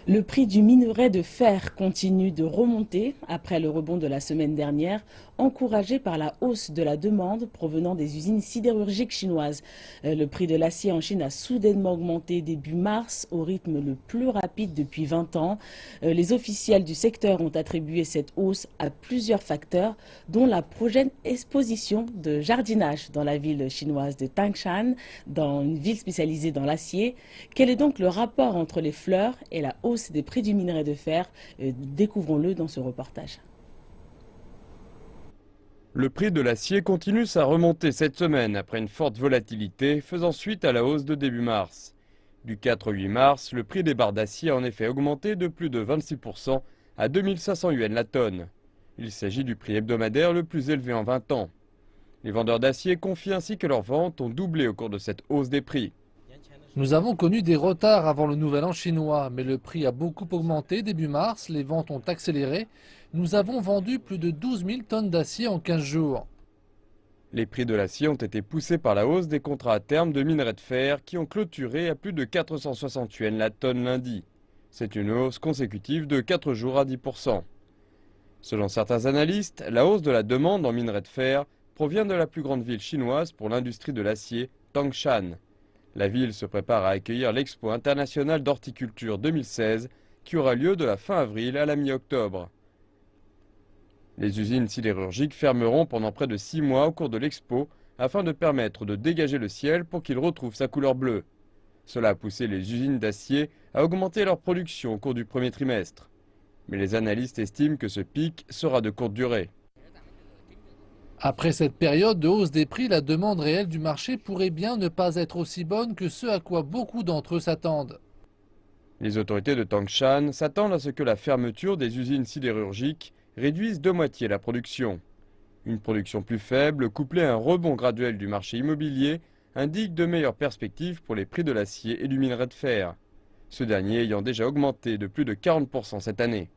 Le prix du minerai de fer continue de remonter après le rebond de la semaine dernière, encouragé par la hausse de la demande provenant des usines sidérurgiques chinoises. Le prix de l'acier en Chine a soudainement augmenté début mars au rythme le plus rapide depuis 20 ans. Les officiels du secteur ont attribué cette hausse à plusieurs facteurs, dont la prochaine exposition de jardinage dans la ville chinoise de Tangshan, dans une ville spécialisée dans l'acier. Quel est donc le rapport entre les fleurs et la hausse des prix du minerai de fer? Découvrons-le dans ce reportage. Le prix de l'acier continue sa remontée cette semaine après une forte volatilité faisant suite à la hausse de début mars. Du 4 au 8 mars, le prix des barres d'acier a en effet augmenté de plus de 26% à 2500 yuan la tonne. Il s'agit du prix hebdomadaire le plus élevé en 20 ans. Les vendeurs d'acier confient ainsi que leurs ventes ont doublé au cours de cette hausse des prix. Nous avons connu des retards avant le nouvel an chinois, mais le prix a beaucoup augmenté début mars, les ventes ont accéléré. Nous avons vendu plus de 12 000 tonnes d'acier en 15 jours. Les prix de l'acier ont été poussés par la hausse des contrats à terme de minerais de fer qui ont clôturé à plus de 460 yuan la tonne lundi. C'est une hausse consécutive de 4 jours à 10%. Selon certains analystes, la hausse de la demande en minerais de fer provient de la plus grande ville chinoise pour l'industrie de l'acier, Tangshan. La ville se prépare à accueillir l'Expo internationale d'horticulture 2016 qui aura lieu de la fin avril à la mi-octobre. Les usines sidérurgiques fermeront pendant près de 6 mois au cours de l'expo afin de permettre de dégager le ciel pour qu'il retrouve sa couleur bleue. Cela a poussé les usines d'acier à augmenter leur production au cours du premier trimestre. Mais les analystes estiment que ce pic sera de courte durée. Après cette période de hausse des prix, la demande réelle du marché pourrait bien ne pas être aussi bonne que ce à quoi beaucoup d'entre eux s'attendent. Les autorités de Tangshan s'attendent à ce que la fermeture des usines sidérurgiques réduise de moitié la production. Une production plus faible, couplée à un rebond graduel du marché immobilier, indique de meilleures perspectives pour les prix de l'acier et du minerai de fer, ce dernier ayant déjà augmenté de plus de 40% cette année.